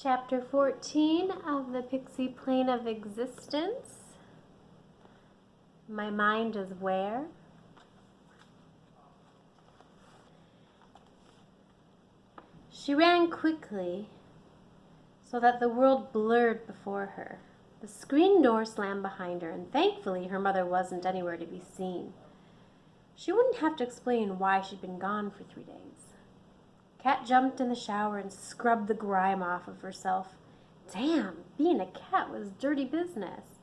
Chapter 14 of the Pixie Plane of Existence. My mind is where? She ran quickly so that the world blurred before her. The screen door slammed behind her, and thankfully her mother wasn't anywhere to be seen. She wouldn't have to explain why she'd been gone for 3 days. Cat jumped in the shower and scrubbed the grime off of herself. Damn, being a cat was dirty business.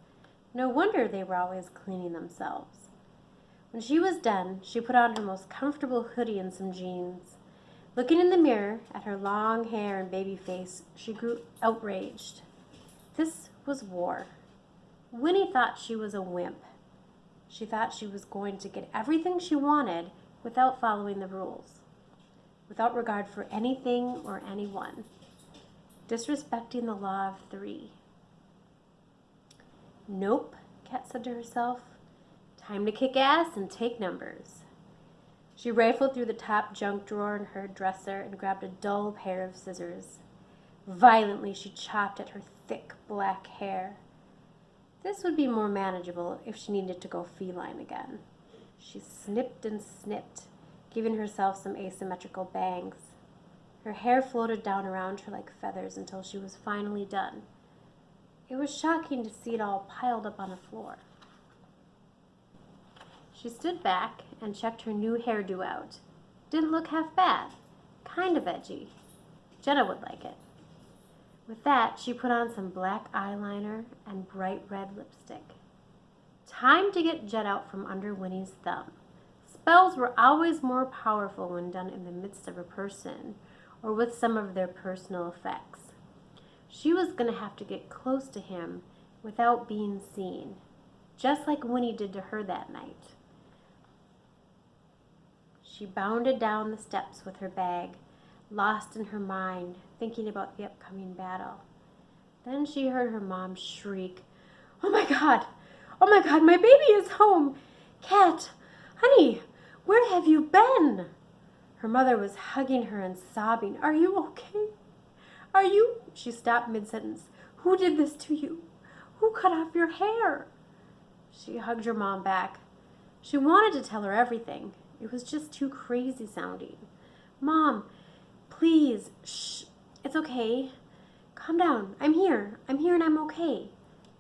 No wonder they were always cleaning themselves. When she was done, she put on her most comfortable hoodie and some jeans. Looking in the mirror at her long hair and baby face, she grew outraged. This was war. Winnie thought she was a wimp. She thought she was going to get everything she wanted without following the rules, without regard for anything or anyone, disrespecting the law of 3. Nope, Cat said to herself. Time to kick ass and take numbers. She rifled through the top junk drawer in her dresser and grabbed a dull pair of scissors. Violently, she chopped at her thick black hair. This would be more manageable if she needed to go feline again. She snipped and snipped, giving herself some asymmetrical bangs. Her hair floated down around her like feathers until she was finally done. It was shocking to see it all piled up on the floor. She stood back and checked her new hairdo out. Didn't look half bad. Kind of edgy. Jenna would like it. With that, she put on some black eyeliner and bright red lipstick. Time to get Jet out from under Winnie's thumb. Spells were always more powerful when done in the midst of a person or with some of their personal effects. She was going to have to get close to him without being seen, just like Winnie did to her that night. She bounded down the steps with her bag, lost in her mind, thinking about the upcoming battle. Then she heard her mom shriek, "Oh my God! Oh my God, my baby is home! Cat, honey, where have you been?" Her mother was hugging her and sobbing. "Are you okay? Are you—" She stopped mid-sentence. "Who did this to you? Who cut off your hair?" She hugged her mom back. She wanted to tell her everything. It was just too crazy sounding. "Mom, please, shh, it's okay. Calm down. I'm here and I'm okay."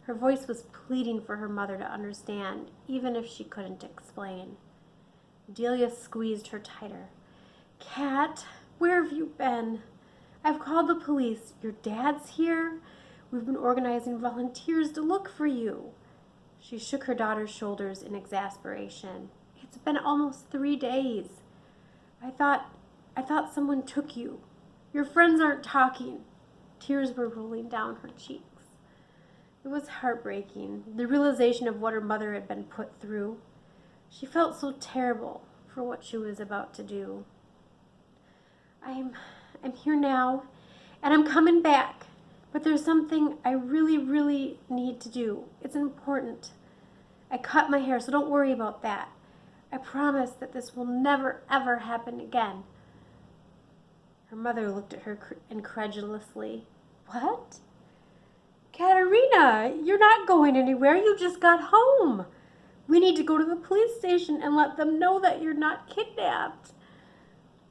Her voice was pleading for her mother to understand, even if she couldn't explain. Delia squeezed her tighter. "Cat, where have you been? I've called the police. Your dad's here. We've been organizing volunteers to look for you." She shook her daughter's shoulders in exasperation. "It's been almost 3 days. I thought someone took you. Your friends aren't talking." Tears were rolling down her cheeks. It was heartbreaking, the realization of what her mother had been put through. She felt so terrible for what she was about to do. I'm here now, and I'm coming back. But there's something I really, really need to do. It's important. I cut my hair, so don't worry about that. I promise that this will never, ever happen again." Her mother looked at her incredulously. "What? Katerina, you're not going anywhere. You just got home. We need to go to the police station and let them know that you're not kidnapped."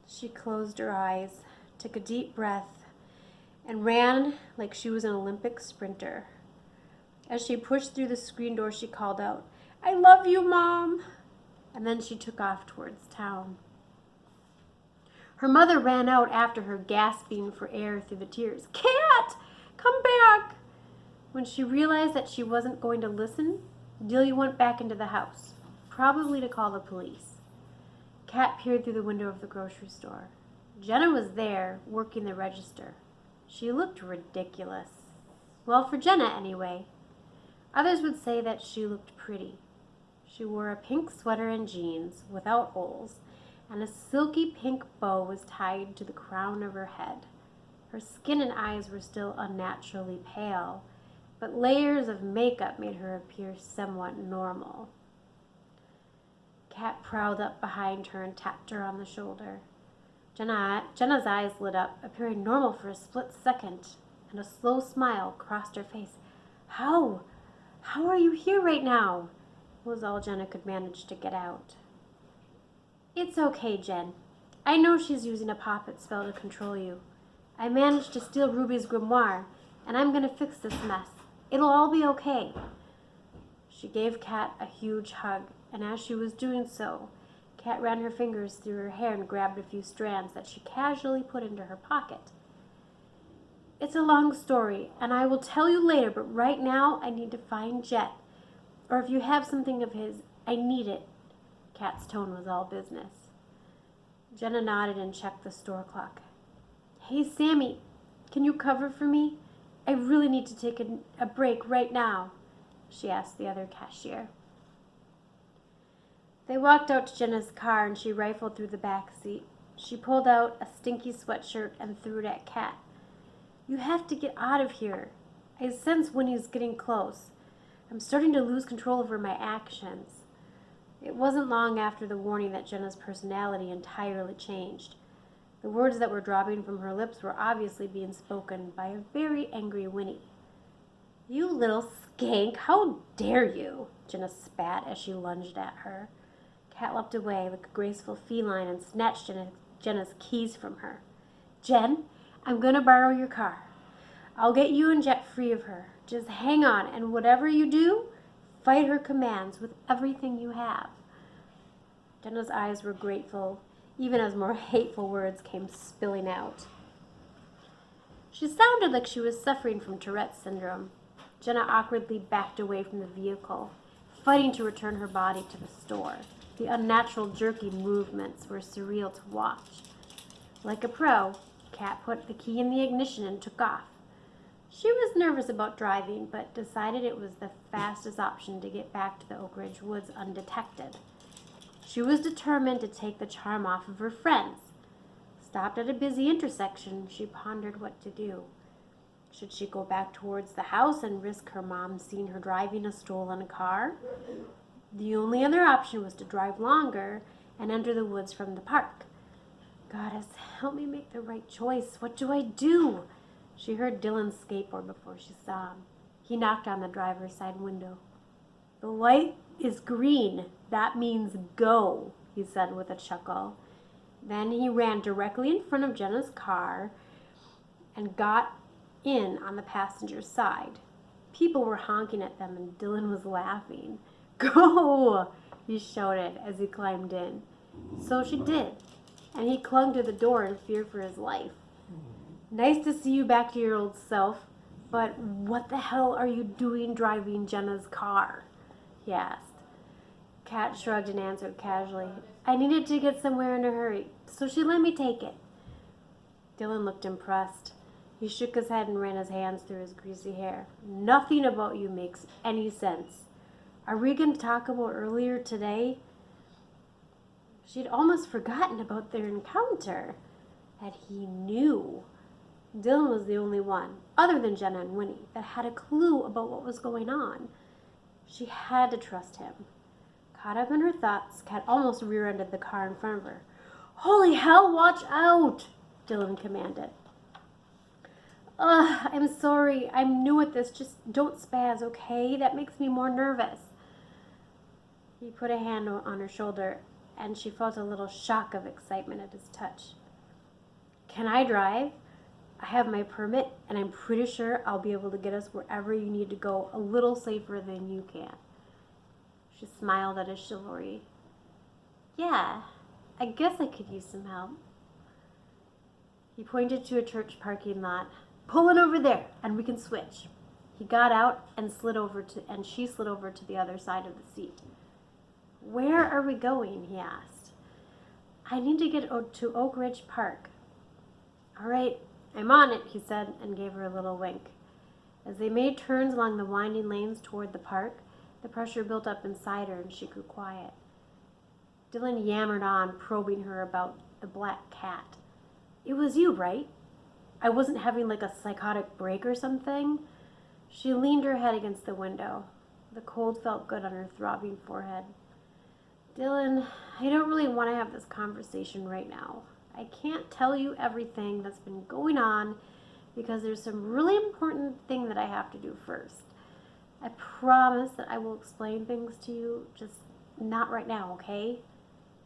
She closed her eyes, took a deep breath, and ran like she was an Olympic sprinter. As she pushed through the screen door, she called out, "I love you, Mom." And then she took off towards town. Her mother ran out after her, gasping for air through the tears. "Cat, come back!" When she realized that she wasn't going to listen, Delia went back into the house, probably to call the police. Cat peered through the window of the grocery store. Jenna was there, working the register. She looked ridiculous. Well, for Jenna, anyway. Others would say that she looked pretty. She wore a pink sweater and jeans, without holes, and a silky pink bow was tied to the crown of her head. Her skin and eyes were still unnaturally pale, but layers of makeup made her appear somewhat normal. Cat prowled up behind her and tapped her on the shoulder. Jenna's eyes lit up, appearing normal for a split second, and a slow smile crossed her face. How? How are you here right now? Was all Jenna could manage to get out. It's okay, Jen. I know she's using a poppet spell to control you. I managed to steal Ruby's grimoire, and I'm going to fix this mess. It'll all be okay. She gave Kat a huge hug, and as she was doing so, Kat ran her fingers through her hair and grabbed a few strands that she casually put into her pocket. It's a long story, and I will tell you later, but right now I need to find Jet. Or if you have something of his, I need it. Kat's tone was all business. Jenna nodded and checked the store clock. Hey, Sammy, can you cover for me? I really need to take a break right now, she asked the other cashier. They walked out to Jenna's car and she rifled through the back seat. She pulled out a stinky sweatshirt and threw it at Kat. You have to get out of here. I sense Winnie's getting close. I'm starting to lose control over my actions. It wasn't long after the warning that Jenna's personality entirely changed. The words that were dropping from her lips were obviously being spoken by a very angry Winnie. You little skank, how dare you? Jenna spat as she lunged at her. Kat leapt away like a graceful feline and snatched Jenna's keys from her. Jen, I'm going to borrow your car. I'll get you and Jet free of her. Just hang on, and whatever you do, fight her commands with everything you have. Jenna's eyes were grateful, even as more hateful words came spilling out. She sounded like she was suffering from Tourette's syndrome. Jenna awkwardly backed away from the vehicle, fighting to return her body to the store. The unnatural jerky movements were surreal to watch. Like a pro, Kat put the key in the ignition and took off. She was nervous about driving, but decided it was the fastest option to get back to the Oak Ridge Woods undetected. She was determined to take the charm off of her friends. Stopped at a busy intersection, she pondered what to do. Should she go back towards the house and risk her mom seeing her driving a stolen car? The only other option was to drive longer and enter the woods from the park. Goddess, help me make the right choice. What do I do? She heard Dylan's skateboard before she saw him. He knocked on the driver's side window. The light is green. That means go, he said with a chuckle. Then he ran directly in front of Jenna's car and got in on the passenger side. People were honking at them and Dylan was laughing. Go, he shouted as he climbed in. So she did, and he clung to the door in fear for his life. Nice to see you back to your old self, but what the hell are you doing driving Jenna's car? He asked. Kat shrugged and answered casually, I needed to get somewhere in a hurry, so she let me take it. Dylan looked impressed. He shook his head and ran his hands through his greasy hair. Nothing about you makes any sense. Are we going to talk about earlier today? She'd almost forgotten about their encounter. That he knew. Dylan was the only one, other than Jenna and Winnie, that had a clue about what was going on. She had to trust him. Caught up in her thoughts, Kat almost rear-ended the car in front of her. Holy hell, watch out! Dylan commanded. Ugh, I'm sorry. I'm new at this. Just don't spaz, okay? That makes me more nervous. He put a hand on her shoulder, and she felt a little shock of excitement at his touch. Can I drive? I have my permit, and I'm pretty sure I'll be able to get us wherever you need to go a little safer than you can. She smiled at his chivalry. Yeah, I guess I could use some help. He pointed to a church parking lot. Pull it over there, and we can switch. He got out and she slid over to the other side of the seat. Where are we going? He asked. I need to get to Oak Ridge Park. All right, I'm on it, he said, and gave her a little wink. As they made turns along the winding lanes toward the park, the pressure built up inside her and she grew quiet. Dylan yammered on, probing her about the black cat. It was you, right? I wasn't having like a psychotic break or something? She leaned her head against the window. The cold felt good on her throbbing forehead. Dylan, I don't really want to have this conversation right now. I can't tell you everything that's been going on because there's some really important thing that I have to do first. I promise that I will explain things to you, just not right now, okay?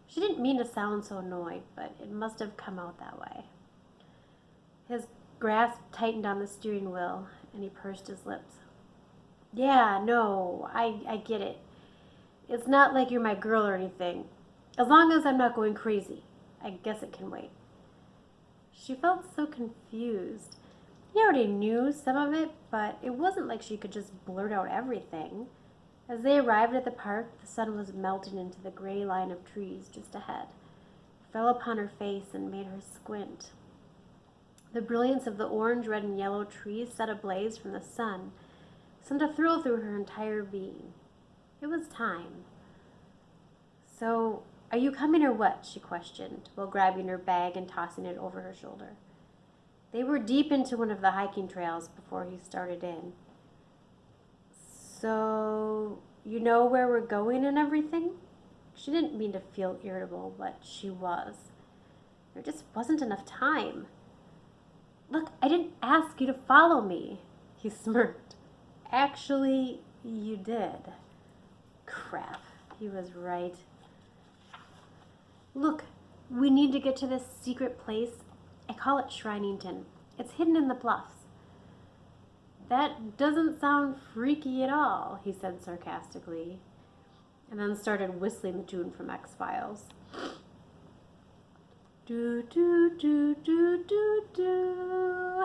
She didn't mean to sound so annoyed, but it must have come out that way. His grasp tightened on the steering wheel, and he pursed his lips. Yeah, no, I get it. It's not like you're my girl or anything. As long as I'm not going crazy, I guess it can wait. She felt so confused. He already knew some of it, but it wasn't like she could just blurt out everything. As they arrived at the park, the sun was melting into the gray line of trees just ahead. It fell upon her face and made her squint. The brilliance of the orange, red, and yellow trees set ablaze from the sun sent a thrill through her entire being. It was time. So, are you coming or what? She questioned, while grabbing her bag and tossing it over her shoulder. They were deep into one of the hiking trails before he started in. So, you know where we're going and everything? She didn't mean to feel irritable, but she was. There just wasn't enough time. Look, I didn't ask you to follow me, he smirked. Actually, you did. Crap, he was right. Look, we need to get to this secret place. I call it Shrinington. It's hidden in the bluffs. That doesn't sound freaky at all, he said sarcastically, and then started whistling the tune from X-Files. Do, do, do, do, do, do.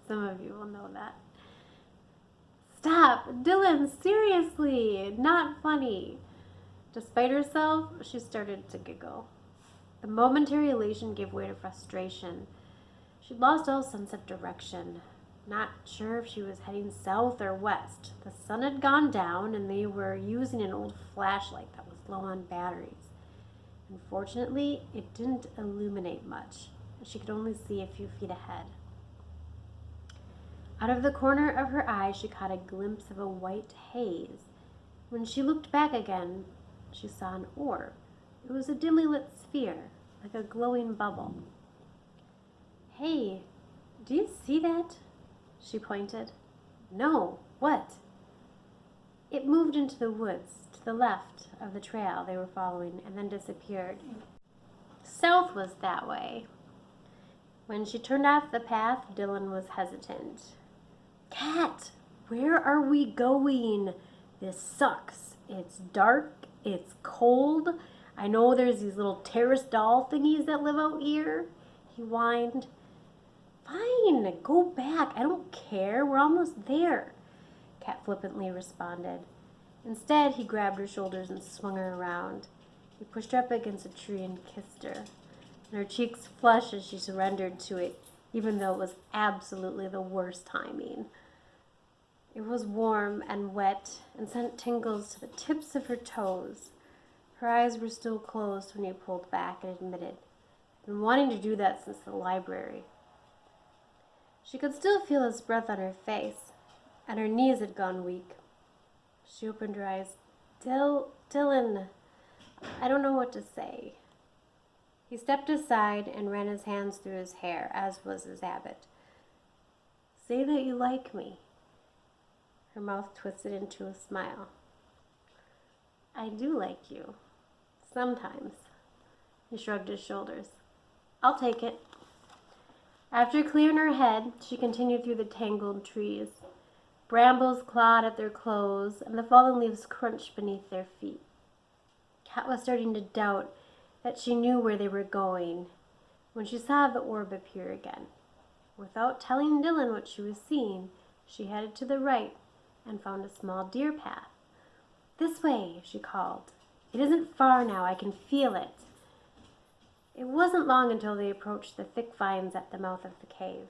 Some of you will know that. Stop, Dylan, seriously, not funny. Despite herself, she started to giggle. The momentary elation gave way to frustration. She'd lost all sense of direction, not sure if she was heading south or west. The sun had gone down, and they were using an old flashlight that was low on batteries. Unfortunately, it didn't illuminate much. She could only see a few feet ahead. Out of the corner of her eye, she caught a glimpse of a white haze. When she looked back again, she saw an orb. It was a dimly lit sphere, like a glowing bubble. Hey, do you see that? She pointed. No, what? It moved into the woods to the left of the trail they were following and then disappeared. South was that way. When she turned off the path, Dylan was hesitant. Cat, where are we going? This sucks. It's dark. It's cold. I know there's these little terrace doll thingies that live out here. He whined. Fine, go back. I don't care. We're almost there, Cat flippantly responded. Instead, he grabbed her shoulders and swung her around. He pushed her up against a tree and kissed her. And her cheeks flushed as she surrendered to it, even though it was absolutely the worst timing. It was warm and wet and sent tingles to the tips of her toes. Her eyes were still closed when he pulled back and admitted, "I've been wanting to do that since the library." She could still feel his breath on her face, and her knees had gone weak. She opened her eyes. Dylan, I don't know what to say." He stepped aside and ran his hands through his hair, as was his habit. "Say that you like me." Her mouth twisted into a smile. "I do like you. Sometimes." He shrugged his shoulders. "I'll take it." After clearing her head, she continued through the tangled trees. Brambles clawed at their clothes, and the fallen leaves crunched beneath their feet. Kat was starting to doubt that she knew where they were going when she saw the orb appear again. Without telling Dylan what she was seeing, she headed to the right and found a small deer path. "This way," she called. "It isn't far now. I can feel it." It wasn't long until they approached the thick vines at the mouth of the cave.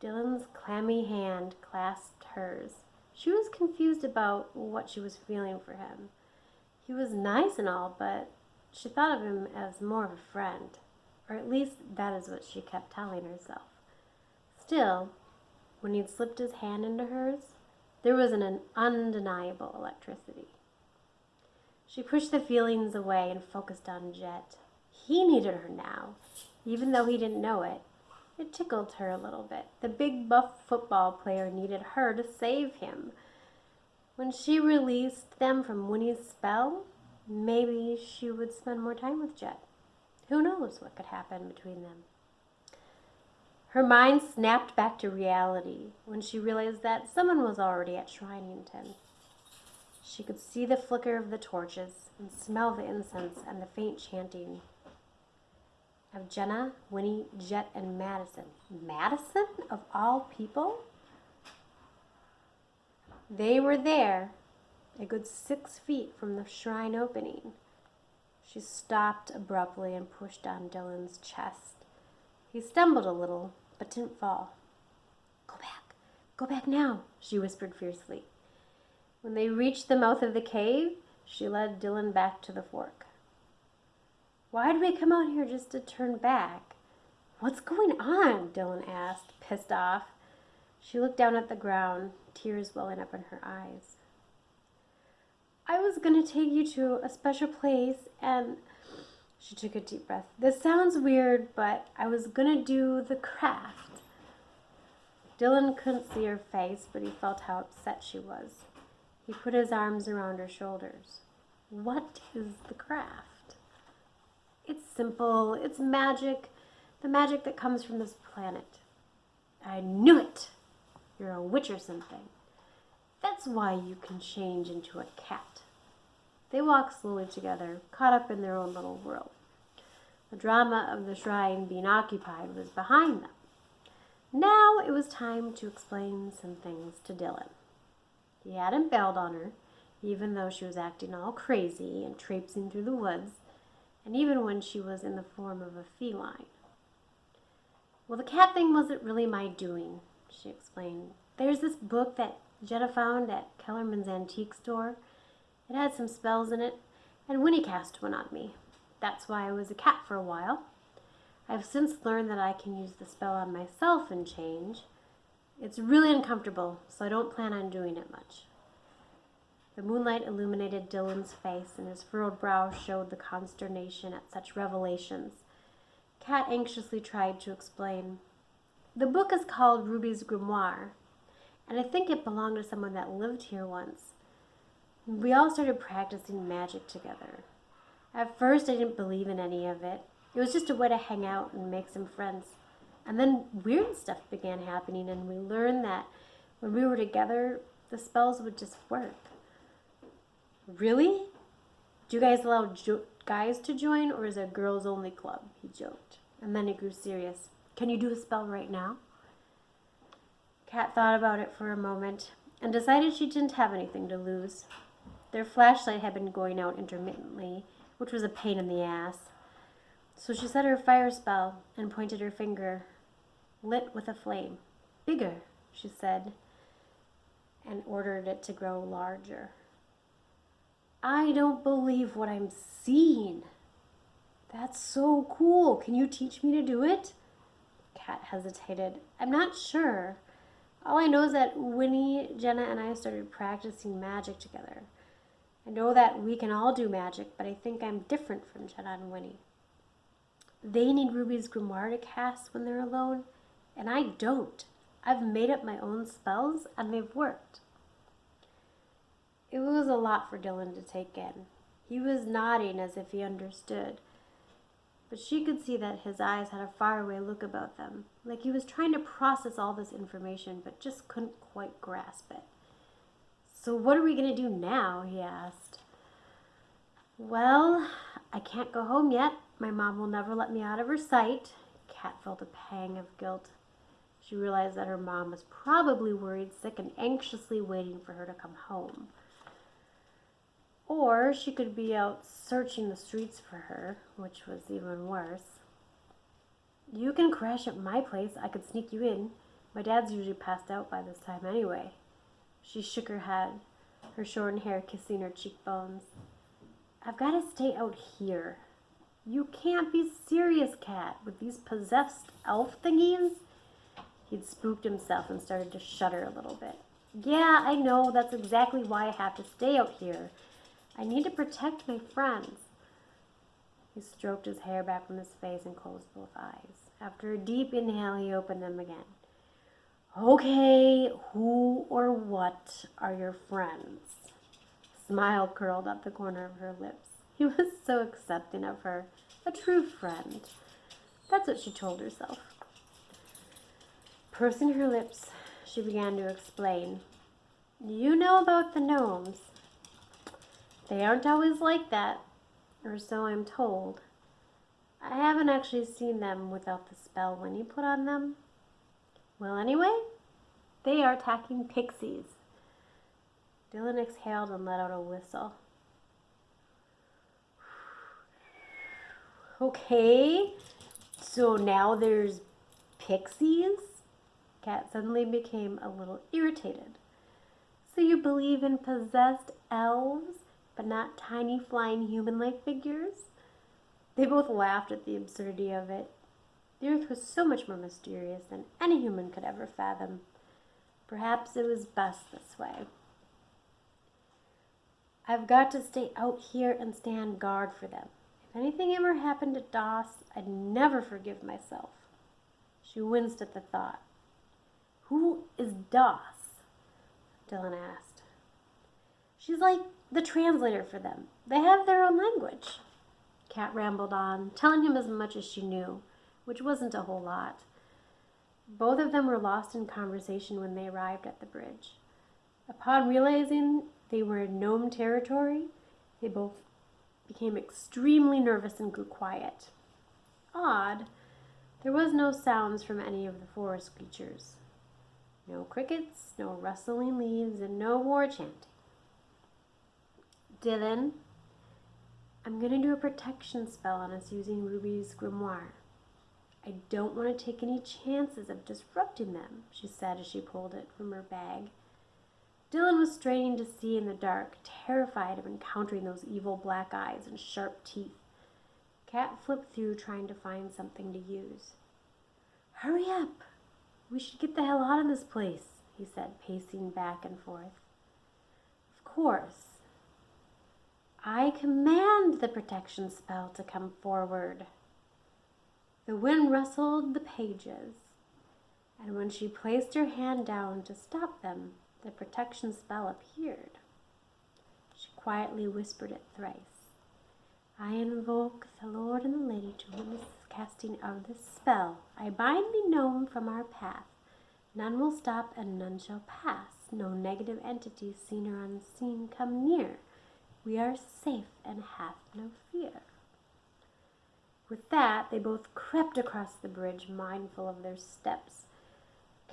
Dylan's clammy hand clasped hers. She was confused about what she was feeling for him. He was nice and all, but she thought of him as more of a friend, or at least that is what she kept telling herself. Still, when he'd slipped his hand into hers, there was an undeniable electricity. She pushed the feelings away and focused on Jet. He needed her now, even though he didn't know it. It tickled her a little bit. The big buff football player needed her to save him. When she released them from Winnie's spell, maybe she would spend more time with Jet. Who knows what could happen between them? Her mind snapped back to reality when she realized that someone was already at Shrinington. She could see the flicker of the torches and smell the incense and the faint chanting of Jenna, Winnie, Jet, and Madison. Madison, of all people? They were there, a good 6 feet from the shrine opening. She stopped abruptly and pushed on Dylan's chest. He stumbled a little, but didn't fall. Go back now, she whispered fiercely. When they reached the mouth of the cave, she led Dylan back to the fork. Why did we come out here just to turn back? What's going on? Dylan asked, pissed off. She looked down at the ground, tears welling up in her eyes. I was going to take you to a special place and... She took a deep breath. This sounds weird, but I was going to do the craft. Dylan couldn't see her face, but he felt how upset she was. He put his arms around her shoulders. What is the craft? It's simple. It's magic. The magic that comes from this planet. I knew it. You're a witch or something. That's why you can change into a cat. They walked slowly together, caught up in their own little world. The drama of the shrine being occupied was behind them. Now it was time to explain some things to Dylan. He hadn't bailed on her, even though she was acting all crazy and traipsing through the woods, and even when she was in the form of a feline. Well, the cat thing wasn't really my doing, she explained. There's this book that Jenna found at Kellerman's antique store. It had some spells in it, and Winnie cast one on me. That's why I was a cat for a while. I've since learned that I can use the spell on myself and change. It's really uncomfortable, so I don't plan on doing it much. The moonlight illuminated Dylan's face, and his furrowed brow showed the consternation at such revelations. Kat anxiously tried to explain. The book is called Ruby's Grimoire, and I think it belonged to someone that lived here once. We all started practicing magic together. At first, I didn't believe in any of it. It was just a way to hang out and make some friends. And then weird stuff began happening, and we learned that when we were together, the spells would just work. Really? Do you guys allow guys to join, or is it a girls-only club? He joked. And then he grew serious. Can you do a spell right now? Kat thought about it for a moment and decided she didn't have anything to lose. Their flashlight had been going out intermittently, which was a pain in the ass. So she said her fire spell and pointed her finger, lit with a flame. Bigger, she said, and ordered it to grow larger. I don't believe what I'm seeing. That's so cool. Can you teach me to do it? Kat hesitated. I'm not sure. All I know is that Winnie, Jenna, and I started practicing magic together. I know that we can all do magic, but I think I'm different from Jenna and Winnie. They need Ruby's Grimoire to cast when they're alone, and I don't. I've made up my own spells, and they've worked. It was a lot for Dylan to take in. He was nodding as if he understood, but she could see that his eyes had a faraway look about them, like he was trying to process all this information, but just couldn't quite grasp it. So what are we going to do now? He asked. Well, I can't go home yet. My mom will never let me out of her sight. Kat felt a pang of guilt. She realized that her mom was probably worried, sick, and anxiously waiting for her to come home. Or she could be out searching the streets for her, which was even worse. You can crash at my place. I could sneak you in. My dad's usually passed out by this time anyway. She shook her head, her shorn hair kissing her cheekbones. I've got to stay out here. You can't be serious, Kat, with these possessed elf thingies. He'd spooked himself and started to shudder a little bit. Yeah, I know. That's exactly why I have to stay out here. I need to protect my friends. He stroked his hair back from his face and closed both eyes. After a deep inhale, he opened them again. Okay, who or what are your friends? A smile curled up the corner of her lips. He was so accepting of her. A true friend. That's what she told herself. Pursing her lips, she began to explain. You know about the gnomes. They aren't always like that, or so I'm told. I haven't actually seen them without the spell when you put on them. Well, anyway, they are attacking pixies. Dylan exhaled and let out a whistle. Okay, so now there's pixies? Kat suddenly became a little irritated. So you believe in possessed elves, but not tiny flying human-like figures? They both laughed at the absurdity of it. The earth was so much more mysterious than any human could ever fathom. Perhaps it was best this way. I've got to stay out here and stand guard for them. If anything ever happened to Doss, I'd never forgive myself. She winced at the thought. Who is Doss? Dylan asked. She's like the translator for them. They have their own language. Kat rambled on, telling him as much as she knew, which wasn't a whole lot. Both of them were lost in conversation when they arrived at the bridge. Upon realizing they were in gnome territory, they both became extremely nervous and grew quiet. Odd, there was no sounds from any of the forest creatures. No crickets, no rustling leaves, and no war chanting. Dylan, I'm going to do a protection spell on us using Ruby's grimoire. I don't want to take any chances of disrupting them, she said as she pulled it from her bag. Dylan was straining to see in the dark, terrified of encountering those evil black eyes and sharp teeth. Kat flipped through trying to find something to use. Hurry up! We should get the hell out of this place, he said, pacing back and forth. Of course. I command the protection spell to come forward. The wind rustled the pages, and when she placed her hand down to stop them, the protection spell appeared. She quietly whispered it thrice. I invoke the Lord and the Lady to witness the casting of this spell. I bind the gnome from our path. None will stop and none shall pass. No negative entities, seen or unseen, come near. We are safe and have no fear. With that, they both crept across the bridge, mindful of their steps.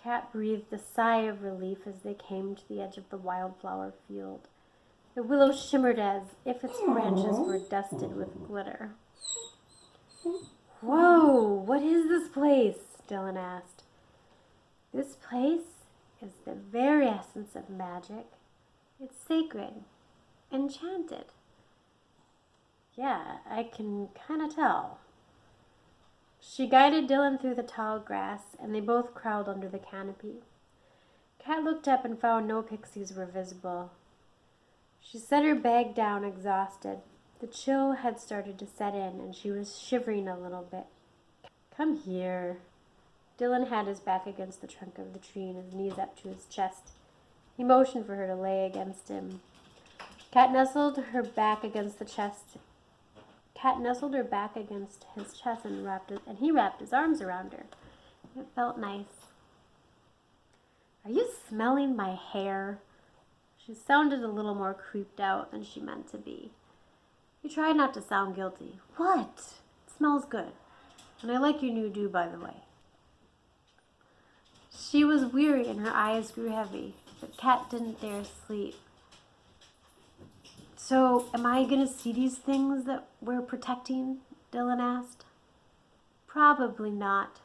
Kat breathed a sigh of relief as they came to the edge of the wildflower field. The willow shimmered as if its branches were dusted with glitter. Whoa, what is this place? Dylan asked. This place is the very essence of magic. It's sacred, enchanted. Yeah, I can kind of tell. She guided Dylan through the tall grass, and they both crawled under the canopy. Kat looked up and found no pixies were visible. She set her bag down, exhausted. The chill had started to set in, and she was shivering a little bit. Come here. Dylan had his back against the trunk of the tree and his knees up to his chest. He motioned for her to lay against him. Kat nestled her back against his chest and he wrapped his arms around her. It felt nice. Are you smelling my hair? She sounded a little more creeped out than she meant to be. He tried not to sound guilty. What? It smells good. And I like your new do, by the way. She was weary and her eyes grew heavy, but Kat didn't dare sleep. So, am I going to see these things that we're protecting? Dylan asked. Probably not.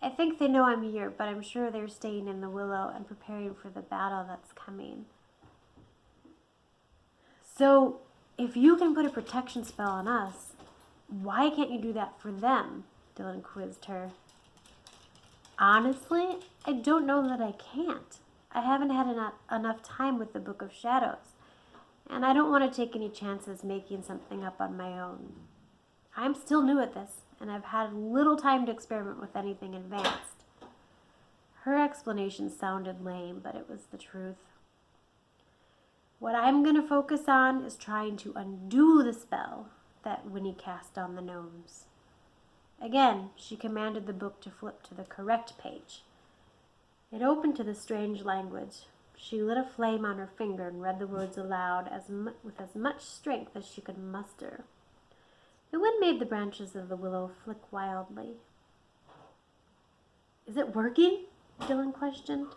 I think they know I'm here, but I'm sure they're staying in the willow and preparing for the battle that's coming. So, if you can put a protection spell on us, why can't you do that for them? Dylan quizzed her. Honestly, I don't know that I can't. I haven't had enough time with the Book of Shadows, and I don't want to take any chances making something up on my own. I'm still new at this, and I've had little time to experiment with anything advanced. Her explanation sounded lame, but it was the truth. What I'm going to focus on is trying to undo the spell that Winnie cast on the gnomes. Again, she commanded the book to flip to the correct page. It opened to the strange language. She lit a flame on her finger and read the words aloud with as much strength as she could muster. The wind made the branches of the willow flick wildly. "Is it working?" Dylan questioned.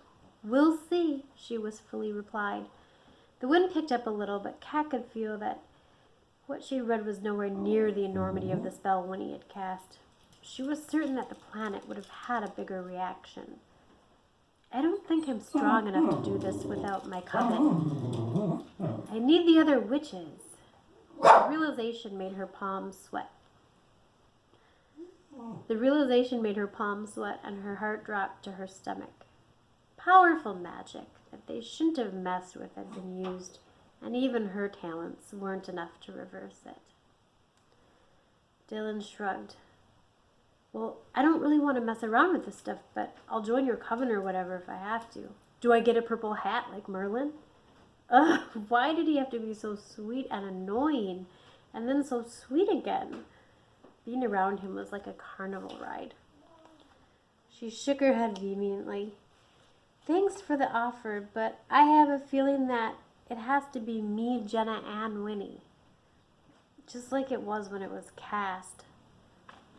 "We'll see," she wistfully replied. The wind picked up a little, but Kat could feel that what she read was nowhere near the enormity of the spell Winnie had cast. She was certain that the planet would have had a bigger reaction. "I don't think I'm strong enough to do this without my coven. I need the other witches." The realization made her palms sweat. And her heart dropped to her stomach. Powerful magic that they shouldn't have messed with had been used, and even her talents weren't enough to reverse it. Dylan shrugged. "Well, I don't really want to mess around with this stuff, but I'll join your coven or whatever if I have to. Do I get a purple hat like Merlin?" Ugh, why did he have to be so sweet and annoying, and then so sweet again? Being around him was like a carnival ride. She shook her head vehemently. "Thanks for the offer, but I have a feeling that it has to be me, Jenna, and Winnie. Just like it was when it was cast.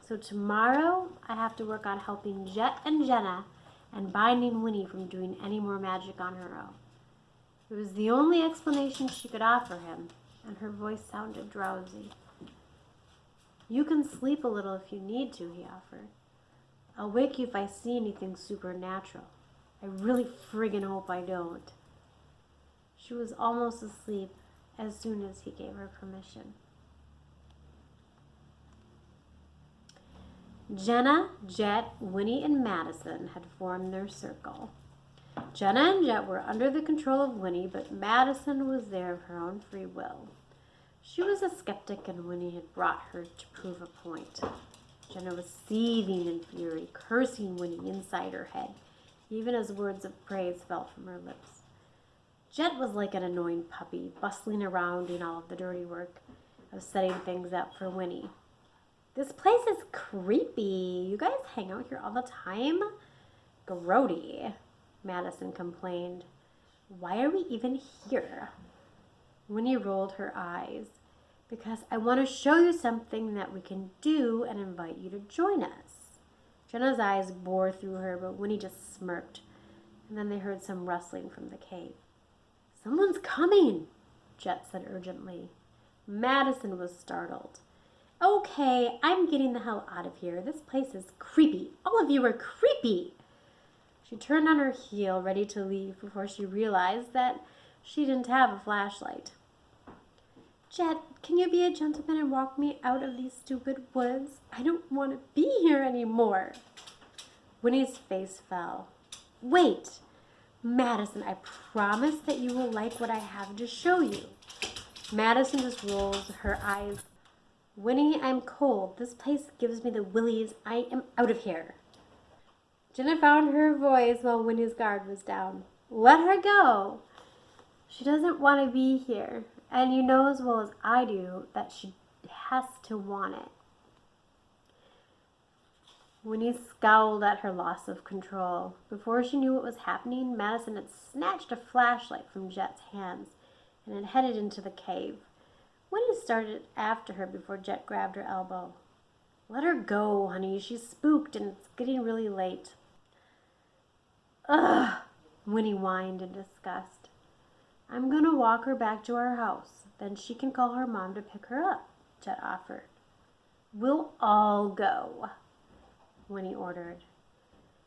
So tomorrow, I have to work on helping Jet and Jenna and binding Winnie from doing any more magic on her own." It was the only explanation she could offer him, and her voice sounded drowsy. "You can sleep a little if you need to," he offered. "I'll wake you if I see anything supernatural. I really friggin' hope I don't." She was almost asleep as soon as he gave her permission. Jenna, Jet, Winnie, and Madison had formed their circle. Jenna and Jet were under the control of Winnie, but Madison was there of her own free will. She was a skeptic, and Winnie had brought her to prove a point. Jenna was seething in fury, cursing Winnie inside her head, even as words of praise fell from her lips. Jet was like an annoying puppy, bustling around doing all of the dirty work of setting things up for Winnie. "This place is creepy. You guys hang out here all the time?" "Grody," Madison complained. "Why are we even here?" Winnie rolled her eyes. "Because I want to show you something that we can do and invite you to join us." Jenna's eyes bored through her, but Winnie just smirked. And then they heard some rustling from the cave. "Someone's coming," Jet said urgently. Madison was startled. "Okay, I'm getting the hell out of here. This place is creepy. All of you are creepy." She turned on her heel, ready to leave, before she realized that she didn't have a flashlight. "Jet, can you be a gentleman and walk me out of these stupid woods? I don't want to be here anymore." Winnie's face fell. "Wait, Madison, I promise that you will like what I have to show you." Madison just rolled her eyes. "Winnie, I'm cold. This place gives me the willies. I am out of here." Jenna found her voice while Winnie's guard was down. "Let her go. She doesn't want to be here. And you know as well as I do that she has to want it." Winnie scowled at her loss of control. Before she knew what was happening, Madison had snatched a flashlight from Jet's hands and had headed into the cave. Winnie started after her before Jet grabbed her elbow. "Let her go, honey. She's spooked and it's getting really late." "Ugh," Winnie whined in disgust. "I'm going to walk her back to our house. Then she can call her mom to pick her up," Jet offered. "We'll all go," Winnie ordered.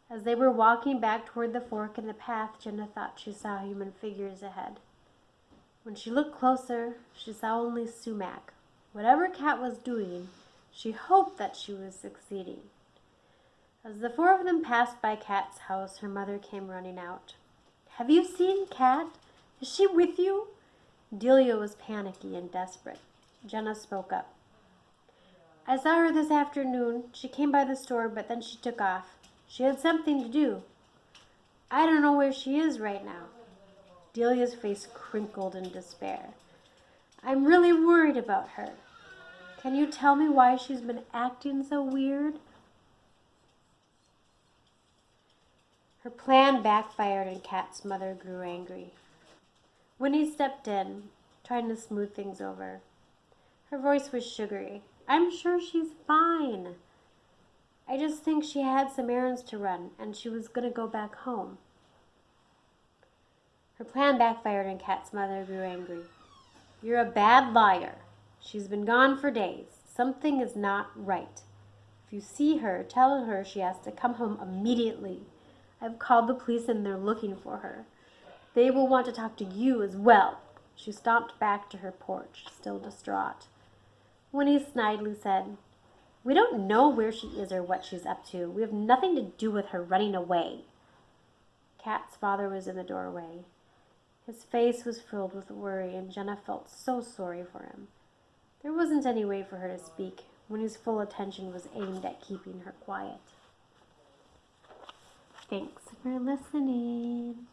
As they were walking back toward the fork in the path, Jenna thought she saw human figures ahead. When she looked closer, she saw only Sumac. Whatever Kat was doing, she hoped that she was succeeding. As the four of them passed by Kat's house, her mother came running out. "Have you seen Kat? Is she with you?" Delia was panicky and desperate. Jenna spoke up. I saw her this afternoon. She came by the store, but then she took off. She had something to do. I don't know where she is right now." Delia's face crinkled in despair. "I'm really worried about her. Can you tell me why she's been acting so weird?" Her plan backfired and Kat's mother grew angry. Winnie stepped in, trying to smooth things over. Her voice was sugary. "I'm sure she's fine. I just think she had some errands to run, and she was going to go back home." Her plan backfired and Kat's mother grew angry. "You're a bad liar. She's been gone for days. Something is not right. If you see her, tell her she has to come home immediately. I've called the police and they're looking for her. They will want to talk to you as well." She stomped back to her porch, still distraught. Winnie snidely said, "We don't know where she is or what she's up to. We have nothing to do with her running away." Kat's father was in the doorway. His face was filled with worry, and Jenna felt so sorry for him. There wasn't any way for her to speak when his full attention was aimed at keeping her quiet. Thanks for listening.